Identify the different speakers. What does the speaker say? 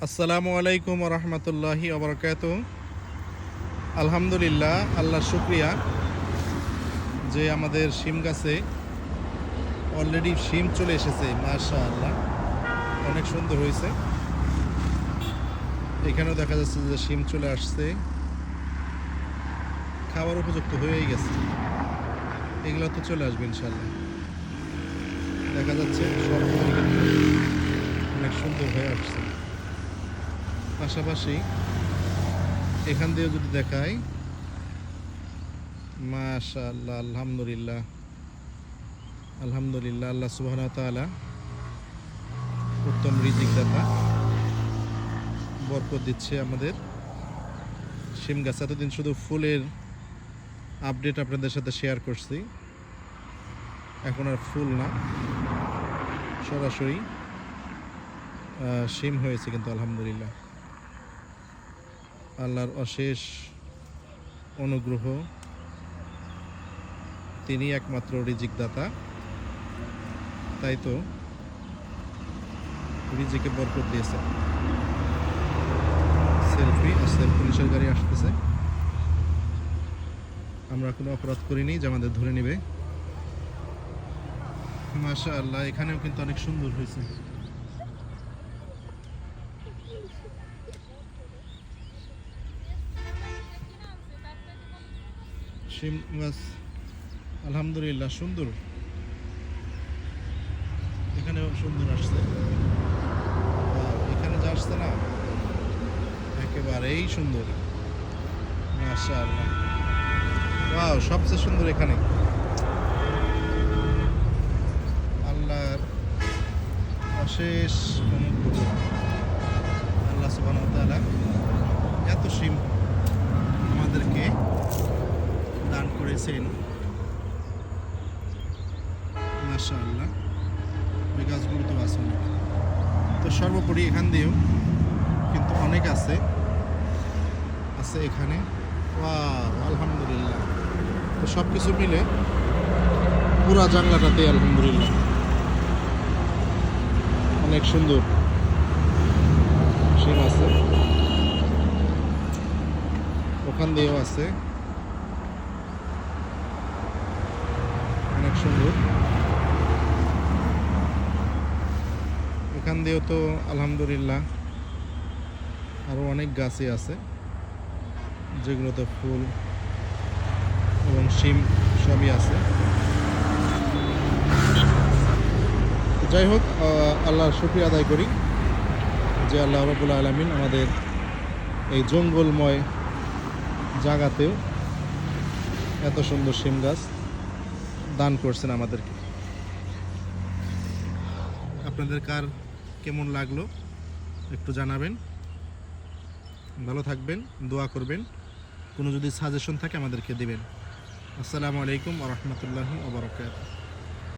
Speaker 1: আসসালামু আলাইকুম রহমতুল্লাহি ওবরাকাত। আলহামদুলিল্লাহ, আল্লাহর শুকরিয়া যে আমাদের শিম গাছে অলরেডি শিম চলে এসেছে। মাশাআল্লাহ, অনেক সুন্দর হয়েছে। এখানেও দেখা যাচ্ছে যে শিম চলে আসছে, খাওয়ার উপযুক্ত হয়েই গেছে। এগুলো তো চলে আসবে ইনশাল্লাহ। দেখা যাচ্ছে সবগুলো কিন্তু অনেক সুন্দর হয়ে আসছে। পাশাপাশি এখান দিয়েও যদি দেখাই, মাশাআল্লাহ, আলহামদুলিল্লাহ আলহামদুলিল্লাহ, আল্লাহ সুবহানাহু ওয়া তাআলা উত্তম রিজিক দাতা, বরকত দিচ্ছে আমাদের শিম গাছ। এতদিন শুধু ফুলের আপডেট আপনাদের সাথে শেয়ার করছি, এখন আর ফুল না, সরাসরি শিম হয়েছে। কিন্তু আলহামদুলিল্লাহ, আল্লাহর অশেষ অনুগ্রহ, তিনি একমাত্র রিজিক দাতা। তাই তো রিজিকে বরকত দিয়েছে। সেলফি আসছে, পুলিশের গাড়ি আসতেছে। আমরা কোনো অপরাধ করিনি যে আমাদের ধরে নেবে। মাশাআল্লাহ, এখানেও কিন্তু অনেক সুন্দর হয়েছে। শিম গাছ আলহামদুলিল্লাহ সুন্দর, এখানেও সুন্দর আসছে। এখানে যা আসছে না, একেবারেই সুন্দর। মাশাআল্লাহ, ওয়াও, সবচেয়ে সুন্দর এখানে। আল্লাহর অশেষ অনুগ্রহ, আল্লাহ সুবহানাহু ওয়া তাআলা এত শিম আমাদেরকে দান করেছেন। মাশাআল্লাহ, ওই গাছগুলো তো আছে অনেক। তো সর্বোপরি এখান দিয়েও কিন্তু অনেক আছে এখানে। ওয়াও, আলহামদুলিল্লাহ। তো সব কিছু মিলে পুরা জানলাটাতে আলহামদুলিল্লাহ অনেক সুন্দর শিম আছে। ওখান দিয়েও আছে অনেক সুন্দর। এখান দিয়েও তো আলহামদুলিল্লাহ আরও অনেক গাছই আছে, যেগুলোতে ফুল এবং শিম সবই আছে। যাই হোক, আল্লাহর শুকরিয়া আদায় করি যে আল্লাহ রাব্বুল আলামিন আমাদের এই জঙ্গলময় জায়গাতেও এত সুন্দর শিম গাছ দান করছেন আমাদেরকে। আপনাদের কার কেমন লাগলো একটু জানাবেন। ভালো থাকবেন, দোয়া করবেন। কোনো যদি সাজেশন থাকে আমাদেরকে দিবেন। আসসালামু আলাইকুম ওয়া রাহমাতুল্লাহি ওয়া বারাকাতুহু।